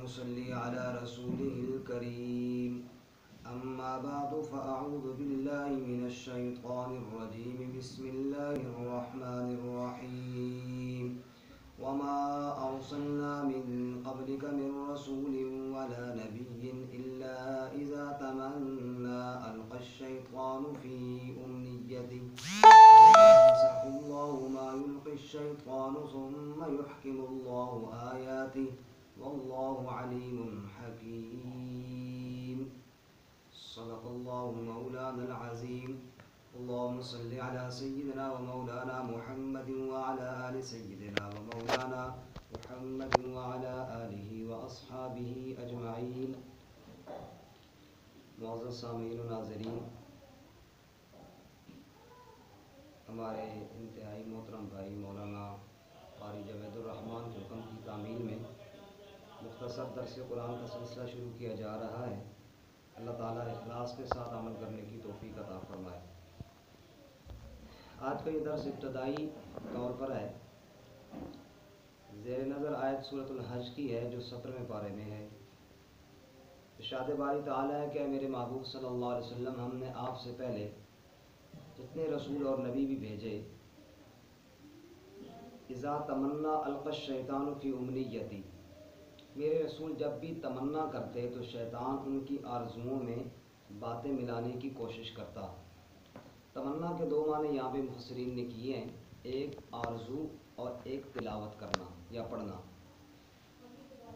صل على رسوله الكريم. أما بعد فأعوذ بالله من الشيطان الرجيم. بسم الله الرحمن الرحيم. وما أرسلنا من قبلك من رسول ولا نبي إلا إذا تمنى ألقى الشيطان في أمنيته فينسخ الله ما يلقي الشيطان ثم يحكم الله آياته والله عليم حكيم. صدق الله مولانا العظيم. اللهم صل على سيدنا ومولانا محمد وعلى آل سيدنا ومولانا محمد وعلى آله وأصحابه أجمعين. معزز سامعین و ناظرین، ہمارے انتہائی محترم بھائی مولانا قاری جاوید الرحمن کے حکم کی تعمیل میں مختصر درس قرآن کا سلسلہ شروع کیا جا رہا ہے. اللہ تعالیٰ اخلاص کے ساتھ عمل کرنے کی توفیق عطا فرمائے. آج کا یہ درس ابتدائی طور پر ہے. زیر نظر آیت سورۃ الحج کی ہے جو 17ویں پارے میں ہے. ارشاد باری تعالیٰ ہے کہ میرے محبوب صلی اللہ علیہ وسلم، ہم نے آپ سے پہلے جتنے رسول اور نبی بھی بھیجے، اذا تمنا القى الشیطان فی امنیتی، میرے رسول جب بھی تمنا کرتے تو شیطان ان کی آرزوؤں میں باتیں ملانے کی کوشش کرتا. تمنا کے دو معنی یہاں پہ مفسرین نے کیے ہیں، ایک آرزو اور ایک تلاوت کرنا یا پڑھنا.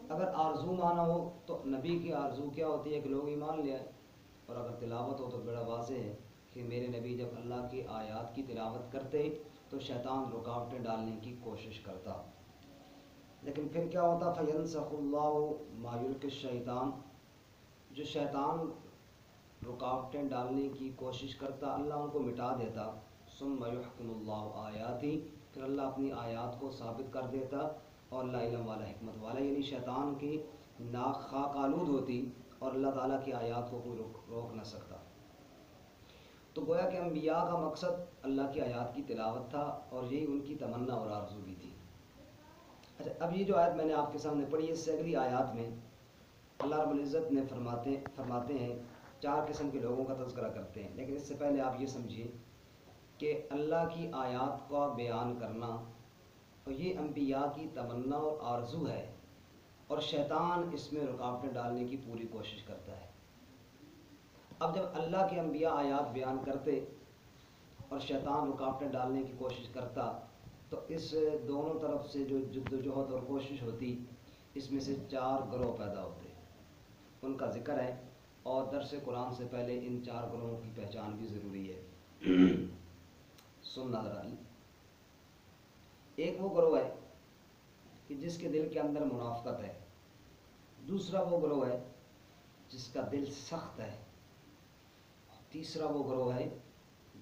اگر آرزو معنی ہو تو نبی کی آرزو کیا ہوتی ہے کہ لوگ ایمان لے آئے، اور اگر تلاوت ہو تو بڑا واضح ہے کہ میرے نبی جب اللہ کی آیات کی تلاوت کرتے تو شیطان رکاوٹیں ڈالنے کی کوشش کرتا. لیکن پھر کیا ہوتا؟ فَيَنْسَخُ اللَّهُ مَا يُلْقِي الشَّيْطَانُ، جو شیطان رکاوٹیں ڈالنے کی کوشش کرتا اللہ ان کو مٹا دیتا. ثُمَّ يُحْكِمُ اللَّهُ آيَاتِهِ، پھر اللہ اپنی آیات کو ثابت کر دیتا. اور اللہ علم والا حکمت والا، یعنی شیطان کی ناک خاک آلود ہوتی اور اللہ تعالیٰ کی آیات کو کوئی روک نہ سکتا. تو گویا کہ انبیاء کا مقصد اللہ کی آیات کی تلاوت تھا، اور یہی ان کی تمنا اور آرزو بھی تھی. اچھا، اب یہ جو آیت میں نے آپ کے سامنے پڑھی ہے، اس سے اگلی آیات میں اللہ رب العزت نے فرماتے ہیں 4 قسم کے لوگوں کا تذکرہ کرتے ہیں. لیکن اس سے پہلے آپ یہ سمجھیے کہ اللہ کی آیات کا بیان کرنا اور یہ انبیاء کی تمنا اور آرزو ہے، اور شیطان اس میں رکاوٹیں ڈالنے کی پوری کوشش کرتا ہے. اب جب اللہ کے انبیاء آیات بیان کرتے اور شیطان رکاوٹیں ڈالنے کی کوشش کرتا تو اس دونوں طرف سے جو جدوجہد اور کوشش ہوتی، اس میں سے 4 گروہ پیدا ہوتے. ان کا ذکر ہے، اور درس قرآن سے پہلے ان 4 گروہوں کی پہچان بھی ضروری ہے. سننا ذرا. ایک وہ گروہ ہے کہ جس کے دل کے اندر منافقت ہے. دوسرا وہ گروہ ہے جس کا دل سخت ہے. تیسرا وہ گروہ ہے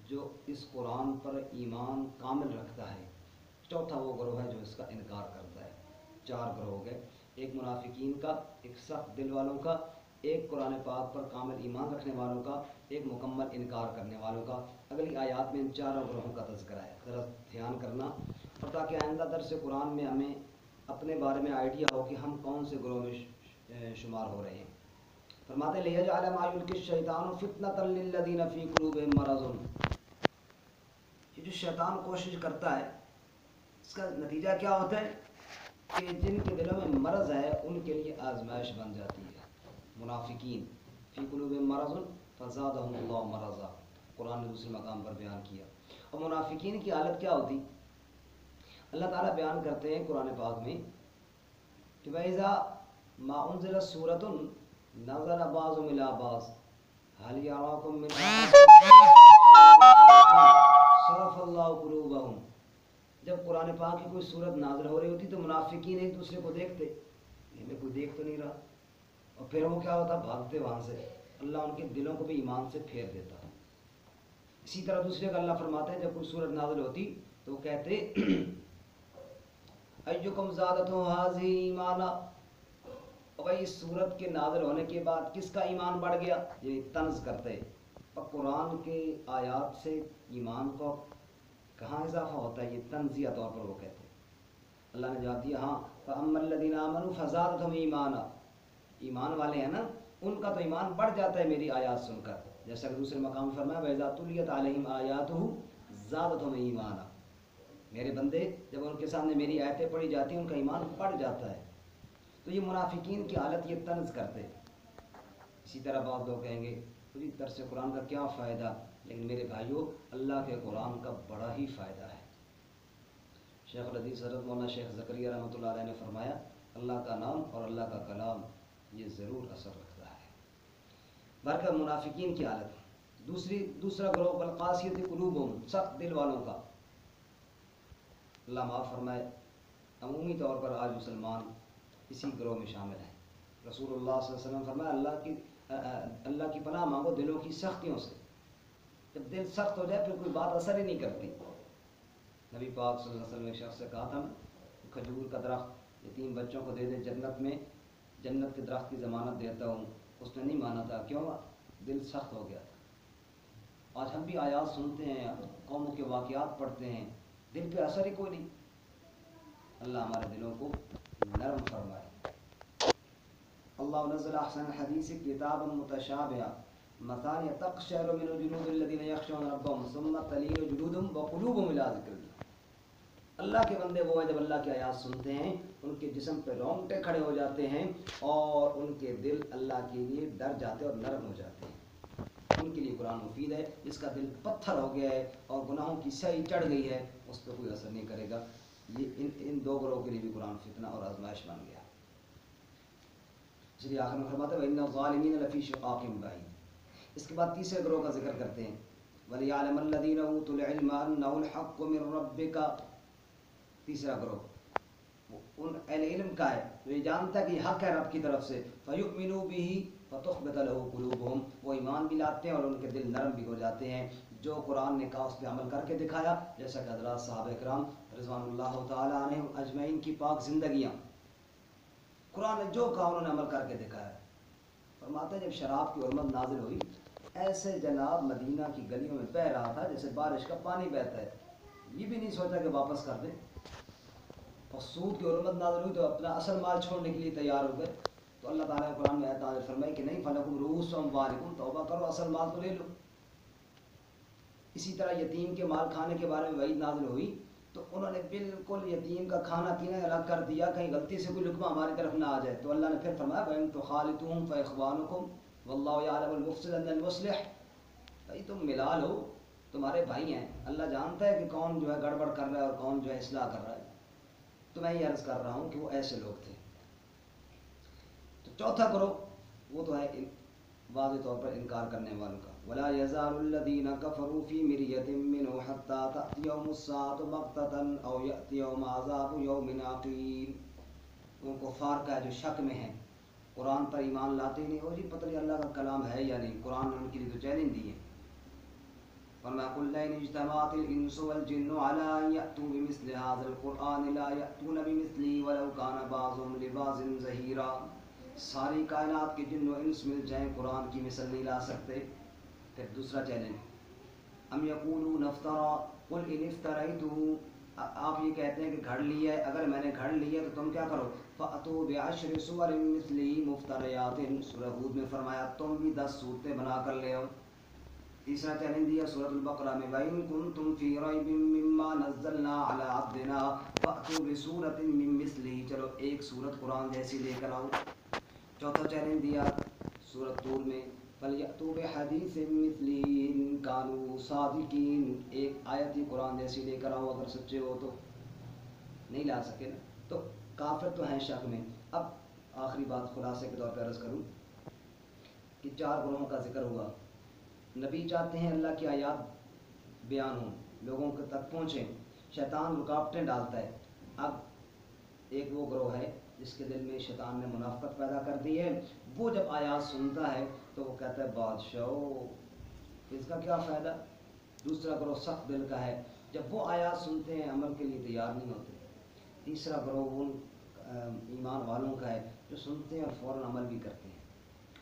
جو اس قرآن پر ایمان کامل رکھتا ہے. چوتھا وہ گروہ ہے جو اس کا انکار کرتا ہے. 4 گروہ ہو گئے، ایک منافقین کا، ایک سخت دل والوں کا، ایک قرآن پاک پر کامل ایمان رکھنے والوں کا، ایک مکمل انکار کرنے والوں کا. اگلی آیات میں ان 4 گروہوں کا تذکرہ ہے. ذرا دھیان کرنا، اور تاکہ آئندہ درس قرآن میں ہمیں اپنے بارے میں آئیڈیا ہو کہ ہم کون سے گروہ میں شمار ہو رہے ہیں. فرماتے لِيَجْعَلَ مَا يُلْقِي الشَّيْطَانُ فِتْنَةً لِلَّذِينَ فِي قُلُوبِهِم مَرَضٌ. یہ جو شیطان کوشش کرتا ہے، اس کا نتیجہ کیا ہوتا ہے کہ جن کے دلوں میں مرض ہے ان کے لیے آزمائش بن جاتی ہے. منافقین فی قلوبہم مرض فزادہم اللہ مرضا، قرآن نے دوسرے مقام پر بیان کیا. اور منافقین کی حالت کیا ہوتی؟ اللہ تعالیٰ بیان کرتے ہیں قرآن پاک میں کہ وَإِذَا مَا أُنزِلَتْ سُورَةٌ نَظَرَ بَعْضُهُمْ إِلَىٰ بَعْضٍ هَلْ يَرَاكُم مِّنْ صَرَفَ اللَّهُ قُلُوبَهُمْ. جب قرآن پاک کی کوئی صورت نازل ہو رہی ہوتی تو منافقین ایک دوسرے کو دیکھتے، ہمیں کوئی دیکھ تو نہیں رہا، اور پھر وہ کیا ہوتا؟ بھاگتے وہاں سے. اللہ ان کے دلوں کو بھی ایمان سے پھیر دیتا. اسی طرح دوسرے کا اللہ فرماتا ہے جب کوئی صورت نازل ہوتی تو وہ کہتے ایکم زادتہ ھذہ ایمانا، اور اس صورت کے نازل ہونے کے بعد کس کا ایمان بڑھ گیا؟ یعنی طنز کرتے. اور قرآن کے آیات سے ایمان کو کہاں اضافہ ہوتا ہے؟ یہ طنزیہ طور پر وہ کہتے. اللہ نے جواب دیا، ہاں فَأَمَّا الَّذِينَ آمَنُوا فَزَادَتْهُمْ ایمانا، ایمان والے ہیں نا، ان کا تو ایمان بڑھ جاتا ہے میری آیات سن کر، جیسا کہ دوسرے مقام میں فرمایا وَإِذَا تُلِيَتْ عَلَيْهِمْ آيَاتُهُ زَادَتْهُمْ ایمانا، میرے بندے جب ان کے سامنے میری آیتیں پڑھی جاتی ہیں ان کا ایمان بڑھ جاتا ہے۔ تو یہ منافقین کی حالت یہ طنز کرتے۔ اسی طرح بعض لوگ کہیں گے پوری درس قرآن کا کیا فائدہ، لیکن میرے بھائیوں اللہ کے قرآن کا بڑا ہی فائدہ ہے۔ شیخ الحدیث حضرت مولانا شیخ زکریا رحمۃ اللہ علیہ نے فرمایا اللہ کا نام اور اللہ کا کلام یہ ضرور اثر رکھتا ہے۔ برکہ منافقین کی حالت۔ دوسرا گروہ بالقاسیۃ قلوبہم، سخت دل والوں کا، اللہ معاف فرمائے عمومی طور پر آج مسلمان اسی گروہ میں شامل ہیں۔ رسول اللہ صلی اللہ علیہ وسلم فرمایا اللہ کی پناہ مانگو دلوں کی سختیوں سے۔ جب دل سخت ہو جائے پھر کوئی بات اثر ہی نہیں کرتی۔ نبی پاک صلی اللہ علیہ وسلم نے ایک شخص سے کہا تھا کھجور کا درخت یتیم بچوں کو دے دے، جنت کے درخت کی ضمانت دیتا ہوں، اس نے نہیں مانا تھا، کیوں؟ دل سخت ہو گیا تھا۔ آج ہم بھی آیات سنتے ہیں، قوموں کے واقعات پڑھتے ہیں، دل پہ اثر ہی کوئی نہیں۔ اللہ ہمارے دلوں کو نرم فرمائے۔ اللہ نزل احسن الحدیث کتابا متشابہا مثانیہ تقشعر منہ جلود الذین یخشون ربهم ثم تلین جلودهم وقلوبهم الی ذکر اللہ۔ اللہ کے بندے وہ ہیں جب اللہ کی آیات سنتے ہیں ان کے جسم پہ رونگٹے کھڑے ہو جاتے ہیں اور ان کے دل اللہ کے لیے ڈر جاتے اور نرم ہو جاتے ہیں۔ ان کے لیے قرآن مفید ہے، جس کا دل پتھر ہو گیا ہے اور گناہوں کی سہی چڑھ گئی ہے اس پہ کوئی اثر نہیں کرے گا۔ یہ ان دو گروہ کے لیے بھی قرآن فتنہ اور آزمائش بن گیا۔ اس لیے آخر میں فرماتا ہے وَإِنَّ الظَّالِمِينَ لَفِي شِقَاقٍ بَعِيدٍ۔ اس کے بعد تیسرے گروہ کا ذکر کرتے ہیں وَلِيَعْلَمَ الَّذِينَ أُوتُوا الْعِلْمَ أَنَّهُ الْحَقُّ مِن رَّبِّكَ۔ تیسرا گروہ ان اہل علم کا ہے جو یہ جانتا ہے کہ یہ حق ہے رب کی طرف سے، فَيُؤْمِنُوا بِهِ فَتُخْبِتَ لَهُ قُلُوبُهُم، وہ ایمان بھی لاتے ہیں اور ان کے دل نرم بھی ہو جاتے ہیں۔ جو قرآن نے کہا اس پہ عمل کر کے دکھایا، جیسا کہ حضرات صحابہ کرام رضوان اللہ تعالی عنہم اجمعین کی پاک زندگیاں، قرآن نے جو کہا انہوں نے عمل کر کے دکھایا۔ فرماتے ہیں جب شراب کی حرمت نازل ہوئی ایسے جناب مدینہ کی گلیوں میں بہہ رہا تھا جیسے بارش کا پانی بہتا ہے، یہ بھی نہیں سوچا کہ واپس کر دیں۔ اور سود کی حرمت نازل ہوئی تو اپنا اصل مال چھوڑنے کے لیے تیار ہو گئے، تو اللہ تعالیٰ نے قرآن میں آیت نازل فرمائی کہ نہیں فَلَكُمْ رُءُوسُ أَمْوَالِكُمْ، توبہ کرو اصل مال تو لے لو۔ اسی طرح یتیم کے مال کھانے کے بارے میں وعید نازل ہوئی تو انہوں نے بالکل یتیم کا کھانا پینا الگ کر دیا، کہیں غلطی سے کوئی لقمہ ہماری طرف نہ آ جائے۔ تو اللہ نے پھر فرمایا وَإِن تُخَالِطُوهُمْ فَإِخْوَانُكُمْ وَاللَّهُ يَعْلَمُ الْمُفْسِدَ مِنَ الْمُصْلِحِ۔ بھائی تم ملا لو، تمہارے بھائی ہیں، اللہ جانتا ہے کہ کون جو ہے گڑبڑ کر رہا ہے اور کون جو ہے اصلاح کر رہا ہے۔ تو میں یہ عرض کر رہا ہوں کہ وہ ایسے لوگ تھے۔ تو چوتھا گروہ وہ تو ہے واضح طور پر انکار کرنے والوں کا وَلَا يَزَالُ الَّذِينَ كَفَرُوا فِي مِرْيَةٍ مِّنْهُ حَتَّى تَأْتِيَهُمُ السَّاعَةُ بَغْتَةً أَوْ يَأْتِيَهُمْ عَذَابُ يَوْمٍ عَقِيمٍ۔ وہ کفار کا ہے جو شک میں ہیں، قرآن پر ایمان لاتے ہی نہیں، اور جی پتہ نہیں اللہ کا کلام ہے یا نہیں، قرآن نے ان کے لیے تو چیلنج دی ہے۔ وَمَا قُلْ لَئِنِ اجْتَمَعَتِ الْإِنسُ وَالْجِنُّ عَلَىٰ أَن يَأْتُوا بِمِثْلِ هَٰذَا الْقُرْآنِ لَا يَأْتُونَ بِمِثْلِهِ وَلَوْ كَانَ بَعْضُهُمْ لِبَعْضٍ ظَهِيرًا۔ ساری کائنات کے جن و انس مل جائیں قرآن کی مثل نہیں لا سکتے۔ پھر دوسرا چیلنج ام یقولون افترا قل ان افتریتہ، آپ یہ کہتے ہیں کہ گھڑ لیا ہے، اگر میں نے گھڑ لیا تو تم کیا کرو فأتوا بعشر سور مثلہ مفتریات، سورہ ہود میں فرمایا تم بھی 10 صورتیں بنا کر لے آؤ۔ تیسرا چیلنج دیا سورۃ البقرہ میں وَإِن كُنتُمْ فِي رَيْبٍ مِّمَّا نَزَّلْنَا عَلَىٰ عَبْدِنَا فَأْتُوا بِسُورَةٍ مِّن مِّثْلِهِ، چلو ایک سورت قرآن جیسی لے کر آؤ۔ چوتھا چیلنج دیا سورۃ طور میں فَلْيَأْتُوا بِحَدِيثٍ مِّثْلِهِ إِن كَانُوا صَادِقِينَ، ایک آیت ہی قرآن جیسی لے کر آؤ، اگر سچے ہو تو۔ نہیں لا سکے نا، تو کافر تو ہیں شک میں۔ اب آخری بات خلاصے کے طور پر عرض کروں کہ 4 گروہوں کا ذکر ہوا۔ نبی چاہتے ہیں اللہ کی آیات بیان ہوں، لوگوں کے تک پہنچیں، شیطان رکاوٹیں ڈالتا ہے۔ اب ایک وہ گروہ ہے جس کے دل میں شیطان نے منافقت پیدا کر دی ہے، وہ جب آیات سنتا ہے تو وہ کہتا ہے بادشاہ اس کا کیا فائدہ۔ دوسرا گروہ سخت دل کا ہے، جب وہ آیات سنتے ہیں عمل کے لیے تیار نہیں ہوتے۔ تیسرا گروہ ان ایمان والوں کا ہے جو سنتے ہیں اور فوراً عمل بھی کرتے ہیں۔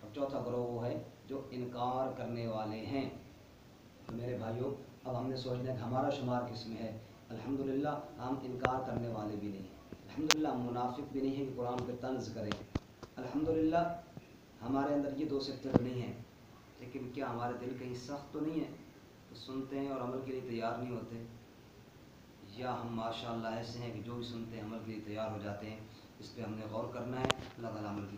اور چوتھا گروہ وہ ہے جو انکار کرنے والے ہیں۔ تو میرے بھائیوں اب ہم نے سوچنا ہے کہ ہمارا شمار کس میں ہے۔ الحمدللہ ہم انکار کرنے والے بھی نہیں ہیں، الحمدللہ ہم منافق بھی نہیں ہیں کہ قرآن پہ طنز کریں، الحمدللہ ہمارے اندر یہ دو صفتیں نہیں ہیں، لیکن کیا ہمارے دل کہیں سخت تو نہیں ہے کہ سنتے ہیں اور عمل کے لیے تیار نہیں ہوتے؟ یا ہم ماشاء اللہ ایسے ہیں کہ جو بھی سنتے ہیں عمل کے لیے تیار ہو جاتے ہیں؟ اس پہ ہم نے غور کرنا ہے۔ اللہ تعالیٰ عمل کی